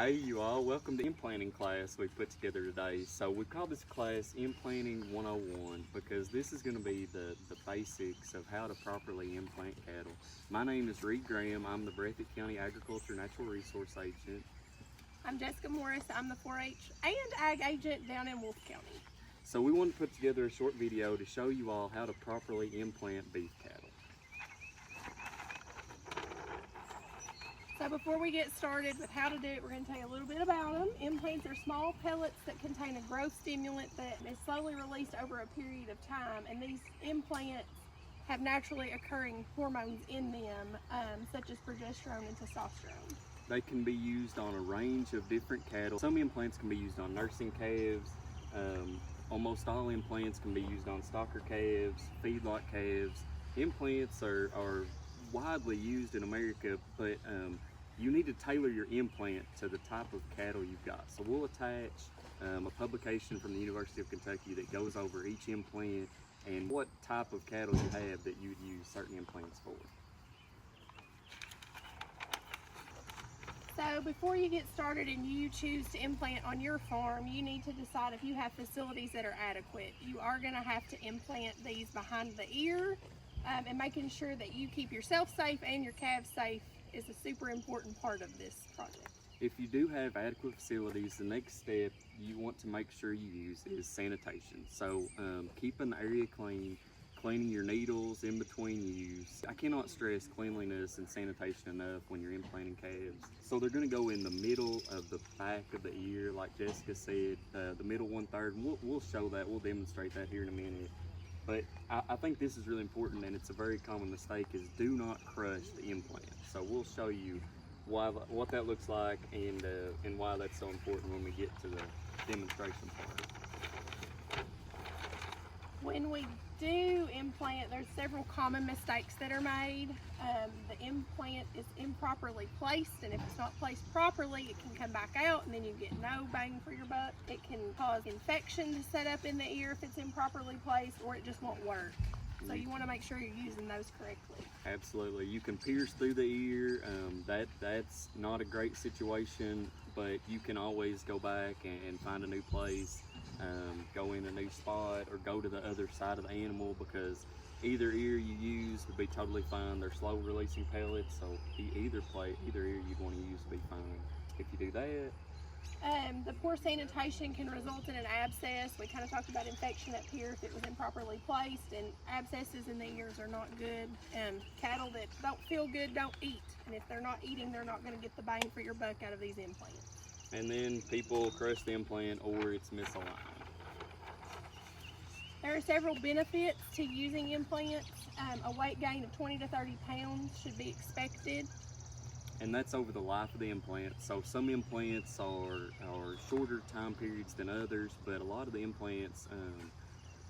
Hey you all, welcome to implanting class we put together today. So we call this class Implanting 101 because this is going to be the basics of how to properly implant cattle. My name is Reed Graham. I'm the Breathitt County Agriculture Natural Resource Agent. I'm Jessica Morris. I'm the 4-H and Ag Agent down in Wolfe County. So we want to put together a short video to show you all how to properly implant beef cattle. So before we get started with how to do it, we're going to tell you a little bit about them. Implants are small pellets that contain a growth stimulant that is slowly released over a period of time, and these implants have naturally occurring hormones in them, such as progesterone and testosterone. They can be used on a range of different cattle. Some implants can be used on nursing calves. Almost all implants can be used on stocker calves, feedlot calves. Implants are widely used in America, but you need to tailor your implant to the type of cattle you've got. So we'll attach a publication from the University of Kentucky that goes over each implant and what type of cattle you have that you'd use certain implants for. So before you get started and you choose to implant on your farm, you need to decide if you have facilities that are adequate. You are going to have to implant these behind the ear, and making sure that you keep yourself safe and your calves safe is a super important part of this project. If you do have adequate facilities, the next step you want to make sure you use is sanitation. So keeping the area clean, cleaning your needles in between use. I cannot stress cleanliness and sanitation enough when you're implanting calves. So they're going to go in the middle of the back of the ear, like Jessica said, the middle 1/3. And we'll show that, we'll demonstrate that here in a minute. But I think this is really important, and it's a very common mistake, is do not crush the implant. So we'll show you what that looks like and why that's so important when we get to the demonstration part. When we do implant, there's several common mistakes that are made. The implant is improperly placed, and if it's not placed properly, it can come back out and then you get no bang for your buck. It can cause infection to set up in the ear if it's improperly placed, or it just won't work. So you want to make sure you're using those correctly. Absolutely. You can pierce through the ear. That's not a great situation, but you can always go back and find a new place, go in a new spot, or go to the other side of the animal, because either ear you use would be totally fine. They're slow releasing pellets, so either ear you'd want to use would be fine. If you do that, the poor sanitation can result in an abscess. We kind of talked about infection up here if it was improperly placed, and abscesses in the ears are not good. Cattle that don't feel good don't eat, and if they're not eating, they're not going to get the bang for your buck out of these implants. And then people crush the implant, or it's misaligned. There are several benefits to using implants. A weight gain of 20 to 30 pounds should be expected. And that's over the life of the implant. So some implants are shorter time periods than others, but a lot of the implants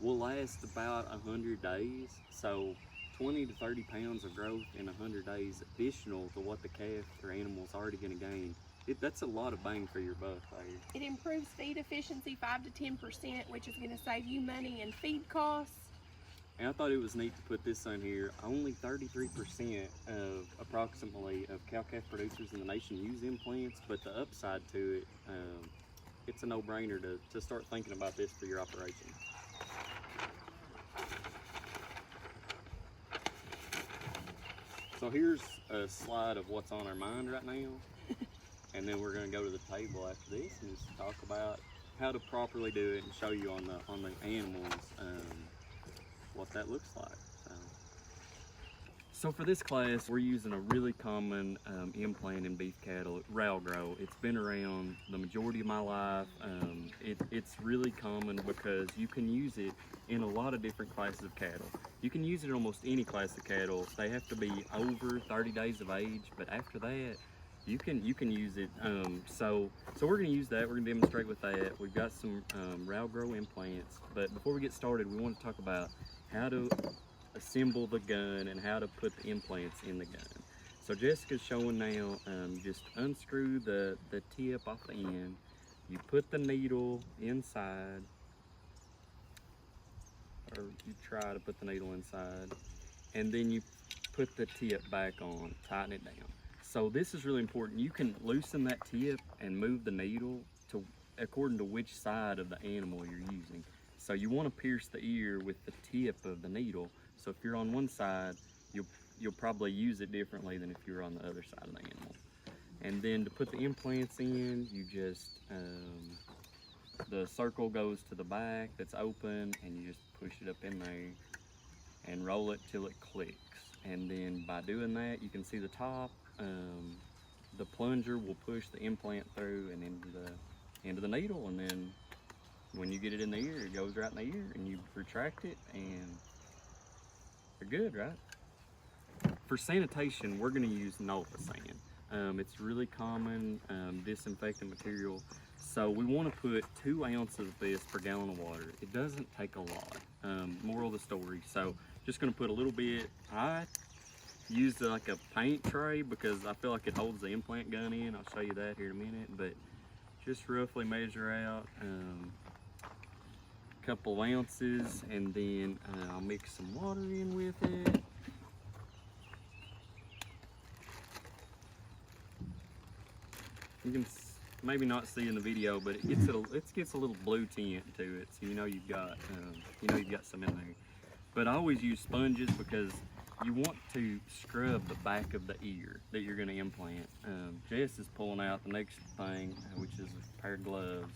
will last about 100 days. So 20 to 30 pounds of growth in 100 days additional to what the calf or animal's already going to gain. That's a lot of bang for your buck there. It improves feed efficiency 5 to 10%, which is going to save you money in feed costs. And I thought it was neat to put this on here. Only 33% of approximately of cow-calf producers in the nation use implants, but the upside to it, it's a no-brainer to start thinking about this for your operation. So here's a slide of what's on our mind right now, and then we're going to go to the table after this and just talk about how to properly do it and show you on the animals what that looks like. So for this class, we're using a really common implant in beef cattle, rail grow. It's been around the majority of my life. It's really common because you can use it in a lot of different classes of cattle. You can use it in almost any class of cattle. They have to be over 30 days of age, but after that, you can use it. So we're going to use that. We're going to demonstrate with that. We've got some rail grow implants, but before we get started, we want to talk about how to assemble the gun and how to put the implants in the gun. So Jessica's showing now, just unscrew the tip off the end. You put the needle inside, or you try to put the needle inside, and then you put the tip back on, tighten it down. So this is really important. You can loosen that tip and move the needle to according to which side of the animal you're using. So you want to pierce the ear with the tip of the needle. So if you're on one side, you'll probably use it differently than if you're on the other side of the animal. And then to put the implants in, you just the circle goes to the back that's open, and you just push it up in there and roll it till it clicks. And then by doing that, you can see the top. The plunger will push the implant through and into the needle, and then when you get it in the ear, it goes right in the ear, and you retract it, and you're good, right? For sanitation, we're going to use Nulpa sand. It's really common disinfectant material. So we want to put 2 ounces of this per gallon of water. It doesn't take a lot. Moral of the story. So just going to put a little bit. I use like a paint tray because I feel like it holds the implant gun in. I'll show you that here in a minute. But just roughly measure out a couple ounces, and then I'll mix some water in with it. You can maybe not see in the video, but it gets a little blue tint to it, so you know you've got some in there. But I always use sponges because you want to scrub the back of the ear that you're going to implant. Jess is pulling out the next thing, which is a pair of gloves.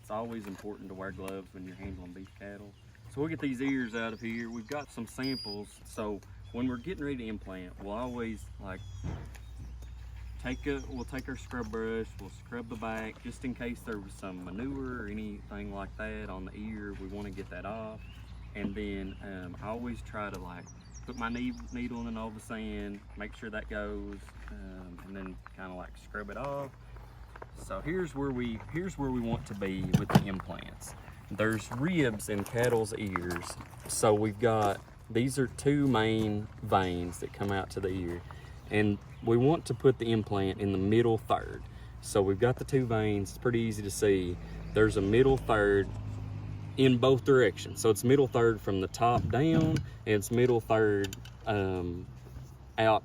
It's always important to wear gloves when you're handling beef cattle. So we'll get these ears out of here. We've got some samples, so when we're getting ready to implant, we'll always like we'll take our scrub brush, we'll scrub the back just in case there was some manure or anything like that on the ear. We want to get that off. And then I always try to like put my needle in an Nulpa sand, make sure that goes, and then kind of like scrub it off. So here's where we want to be with the implants. There's ribs in cattle's ears. So we've got, these are 2 main veins that come out to the ear. And we want to put the implant in the middle third. So we've got the 2 veins, it's pretty easy to see. There's a middle third in both directions. So it's middle third from the top down, and it's middle third out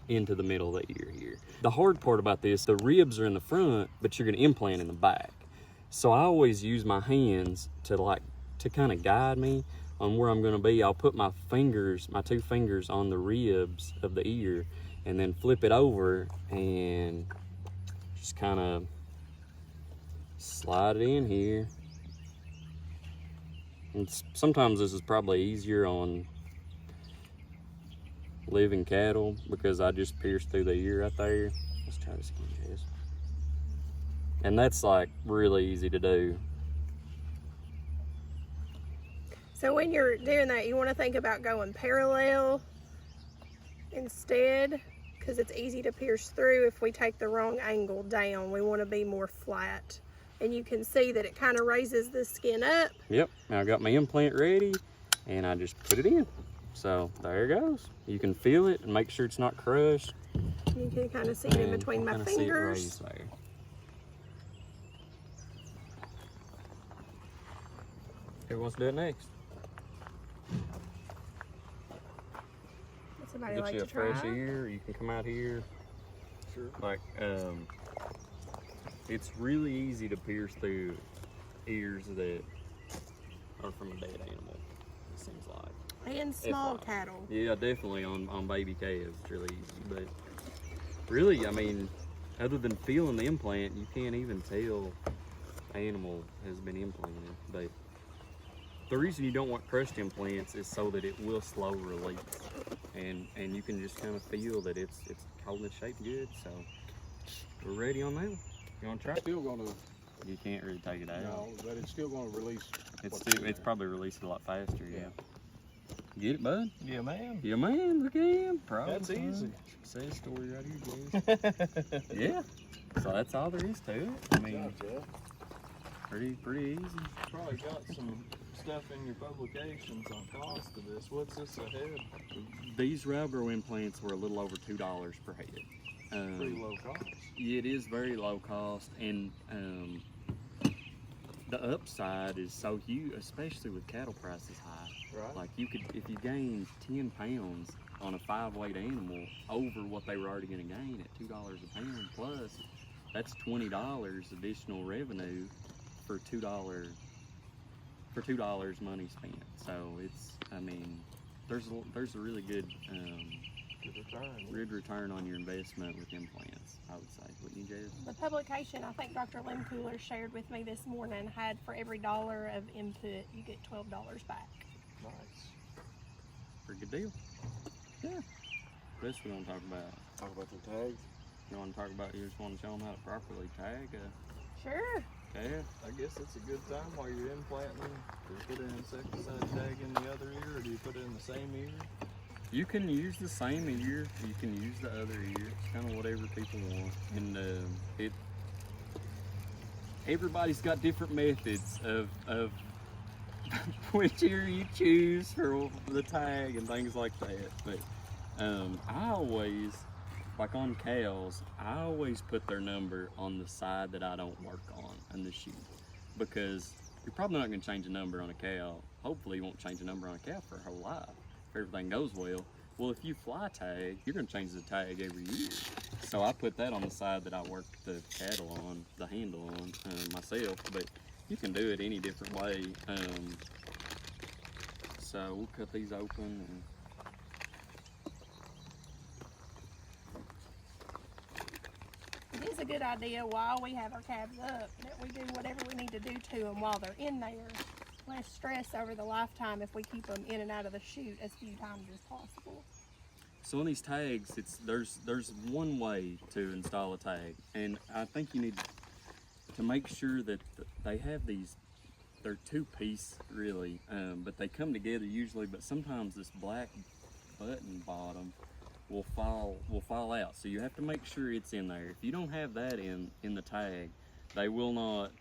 into the middle of the ear here. The hard part about this, the ribs are in the front, but you're gonna implant in the back. So I always use my hands to kind of guide me on where I'm gonna be. I'll put my 2 fingers on the ribs of the ear, and then flip it over and just kind of slide it in here. And sometimes this is probably easier on living cattle because I just pierced through the ear right there. Let's try this again, Jess. And that's like really easy to do. So when you're doing that, you want to think about going parallel instead, because it's easy to pierce through if we take the wrong angle down. We want to be more flat. And you can see that it kind of raises the skin up. Yep, now I got my implant ready and I just put it in. So there it goes. You can feel it and make sure it's not crushed. You can kind of see it in between my fingers. Who wants to do it next? Would somebody Get like you to a fresh try? ear. You can come out here. Sure. Like, it's really easy to pierce through ears that are from a dead animal, it seems like. And small cattle. Yeah, definitely on baby calves, it's really easy. But really, I mean, other than feeling the implant, you can't even tell the animal has been implanted. But the reason you don't want crushed implants is so that it will slow release. And you can just kind of feel that it's holding its shape good. So we're ready on that one. You want to try? Still gonna. You can't really take it out. No, but it's still gonna release. It's probably released a lot faster. Yeah. Get it, bud? Yeah, man. Yeah, man. Look at him. That's easy. Say a story right here, Jess. Yeah. So that's all there is to it. I mean, pretty easy. Probably got some stuff in your publications on cost of this. What's this a head? These railgrow implants were a little over $2 per head. Pretty low cost. Yeah, it is very low cost, and the upside is so huge, especially with cattle prices high. Right. Like if you gain 10 pounds on a 5-weight animal over what they were already going to gain at $2 a pound. Plus, that's $20 additional revenue for $2 money spent. So it's, I mean, there's a really good return on your investment with implants, I would say. Wouldn't you, Jess? The publication I think Dr. Lynn Cooler shared with me this morning had for every dollar of input, you get $12 back. Nice. Pretty good deal. Yeah. This we want to talk about. Talk about the tags. You want to talk about, you just want to show them how to properly tag a Sure. calf? I guess it's a good time while you're implanting to put an insecticide tag in the other ear, or do you put it in the same ear? You can use the same ear, you can use the other ear. It's kind of whatever people want. And everybody's got different methods of which ear you choose for the tag and things like that. But I always, like on cows, I always put their number on the side that I don't work on in the chute, because you're probably not going to change a number on a cow. Hopefully you won't change a number on a cow for her whole life if everything goes well. Well, if you fly tag, you're going to change the tag every year. So I put that on the side that I work the cattle on, the handle on myself, but you can do it any different way. So we'll cut these open. And It is a good idea while we have our calves up that we do whatever we need to do to them while they're in there. Less stress over the lifetime if we keep them in and out of the chute as few times as possible. so on these tags, there's one way to install a tag, and I think you need to make sure that they have these. They're two-piece really, but they come together usually. But sometimes this black button bottom will fall out. So you have to make sure it's in there. If you don't have that in the tag, they will not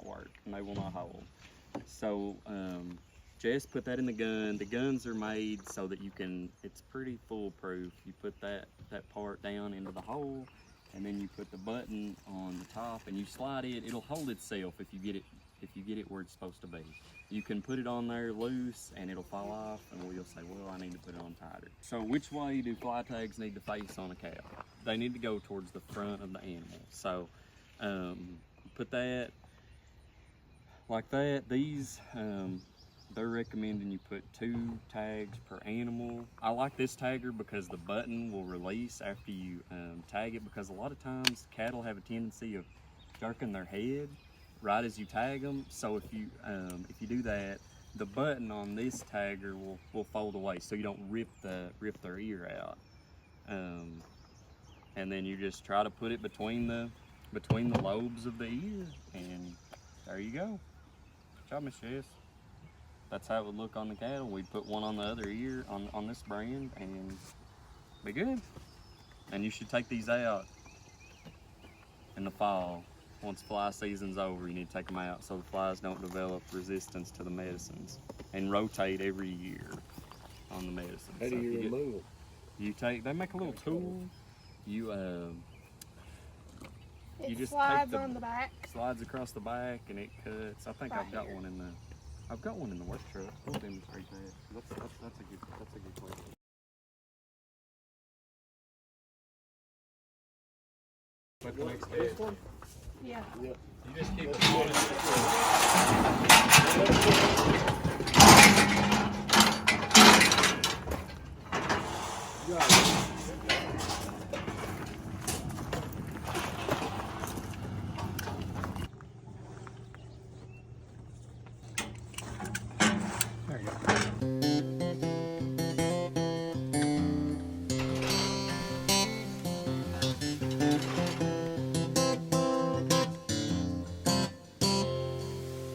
work and they will not hold. So Jess put that in the gun. The guns are made so that you can, it's pretty foolproof. You put that part down into the hole, and then you put the button on the top and you slide it. It'll hold itself if you get it where it's supposed to be. You can put it on there loose and it'll fall off, and you'll say, well, I need to put it on tighter. So which way do fly tags need to face on a cow? They need to go towards the front of the animal. So put that like that. These, they're recommending you put 2 tags per animal. I like this tagger because the button will release after you tag it, because a lot of times cattle have a tendency of jerking their head right as you tag them. So if you do that, the button on this tagger will fold away, so you don't rip their ear out. And then you just try to put it between the lobes of the ear, and there you go. Good job, Miss Jess. That's how it would look on the cattle. We'd put one on the other ear on this brand and be good. And you should take these out in the fall. Once fly season's over, you need to take them out so the flies don't develop resistance to the medicines, and rotate every year on the medicine. How do you remove them? They make a little tool. You just slides take on the back. Slides across the back and it cuts. I think Right I've got here. one in the work truck. We'll demonstrate that. That's a good question. But the next day, Yeah. you just keep it honest. Got it.